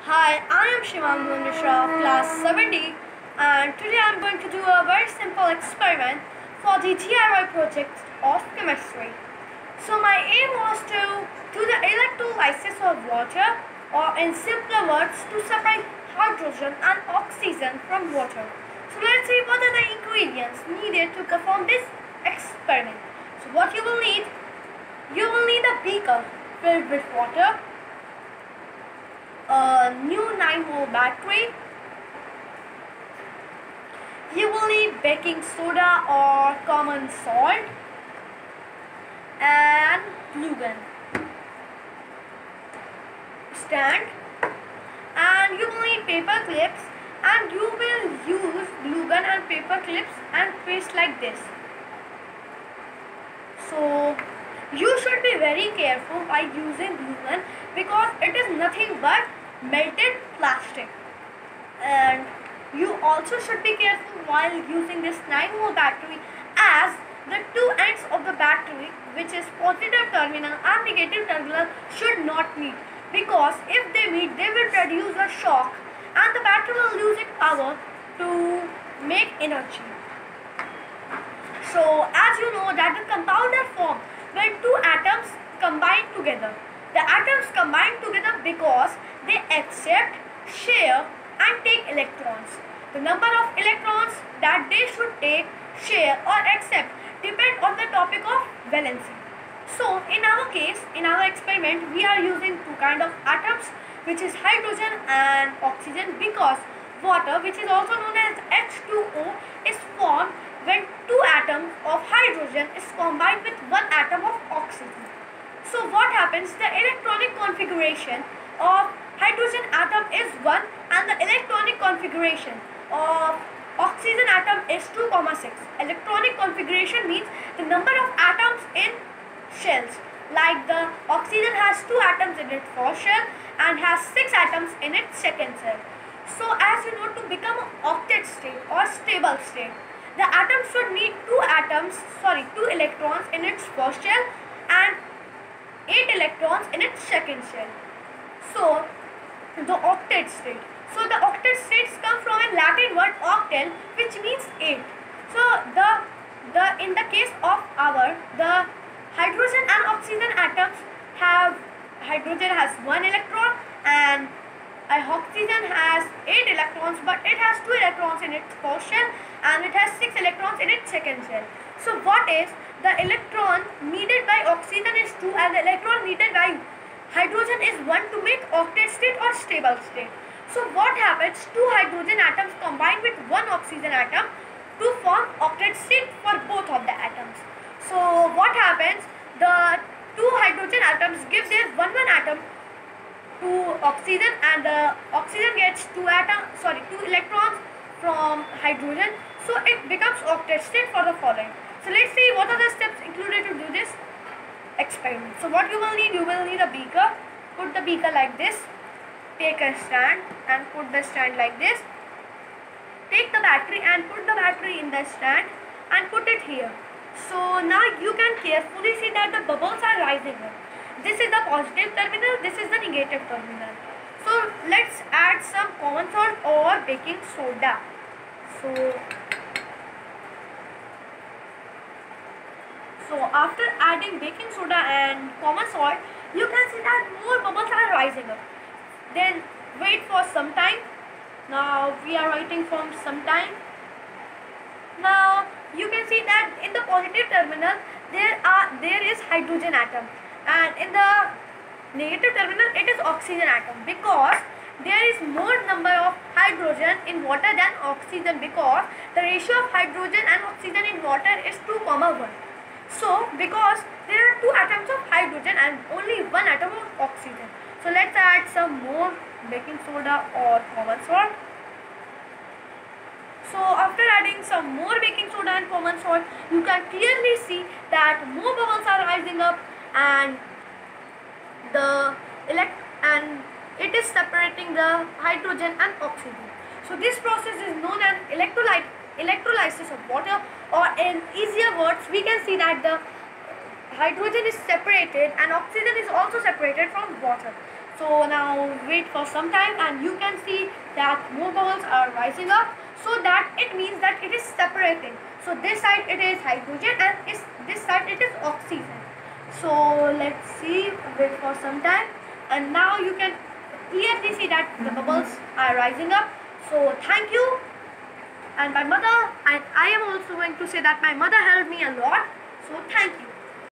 Hi, I am Shivambu Mishra of class 7D, and today I am going to do a very simple experiment for the DIY project of chemistry. So my aim was to do the electrolysis of water, or in simpler words, to separate hydrogen and oxygen from water. So let's see what are the ingredients needed to perform this experiment. So what you will need a beaker filled with water, a new 9-volt battery. You will need baking soda or common salt and glue gun stand, and you will need paper clips, and you will use glue gun and paper clips and paste like this. So you should be very careful by using glue gun because it is nothing but melted plastic, and you also should be careful while using this 9-volt battery, as the two ends of the battery, which is positive terminal and negative terminal, should not meet, because if they meet they will produce a shock and the battery will lose its power to make energy. So as you know that the compound are formed when two atoms combine together. The atoms combine together because they accept, share and take electrons. The number of electrons that they should take, share or accept depend on the topic of valency. So in our case, in our experiment, we are using two kind of atoms, which is hydrogen and oxygen, because water, which is also known as H2O, is formed when two atoms of hydrogen is combined with one atom of oxygen. So what happens? The electronic configuration of hydrogen atom is 1 and the electronic configuration of oxygen atom is 2,6. Electronic configuration means the number of atoms in shells. Like the oxygen has 2 atoms in its first shell and has 6 atoms in its second shell. So as you know, to become an octet state or stable state, the atom should need 2 electrons in its first shell and 8 electrons in its second shell. So the octet state. So the octet states come from a Latin word octal, which means 8. So in the case of the hydrogen and oxygen atoms have, hydrogen has 1 electron and oxygen has 8 electrons, but it has 2 electrons in its first shell and it has 6 electrons in its second shell. So what is the electron needed by oxygen is 2 and the electron needed by hydrogen is 1 to make octet state or stable state. So what happens? 2 hydrogen atoms combine with 1 oxygen atom to form octet state for both of the atoms. So what happens? The 2 hydrogen atoms give their 1 atom to oxygen, and the oxygen gets 2 electrons from hydrogen. So it becomes octet state for the following. So let's see what are the steps included to do this experiment. So what you will need a beaker. Put the beaker like this. Take a stand and put the stand like this. Take the battery and put the battery in the stand and put it here. So now you can carefully see that the bubbles are rising up. This is the positive terminal, this is the negative terminal. So let's add some common salt or baking soda. So after adding baking soda and common salt, you can see that more bubbles are rising up. Then wait for some time. Now we are waiting for some time. Now you can see that in the positive terminal there is hydrogen atom, and in the negative terminal it is oxygen atom, because there is more number of hydrogen in water than oxygen, because the ratio of hydrogen and oxygen in water is 2:1. So because there are 2 atoms of hydrogen and only 1 atom of oxygen. So let's add some more baking soda or common salt. So after adding some more baking soda and common salt, you can clearly see that more bubbles are rising up, and it is separating the hydrogen and oxygen. So this process is known as electrolysis of water, or in easier words, we can see that the hydrogen is separated and oxygen is also separated from water. So now wait for some time and you can see that more bubbles are rising up. So that it means that it is separating. So this side it is hydrogen and this side it is oxygen. So let's see, wait for some time, and now you can clearly see that the bubbles are rising up. So thank you. And my mother, and I am also going to say that my mother helped me a lot. So thank you.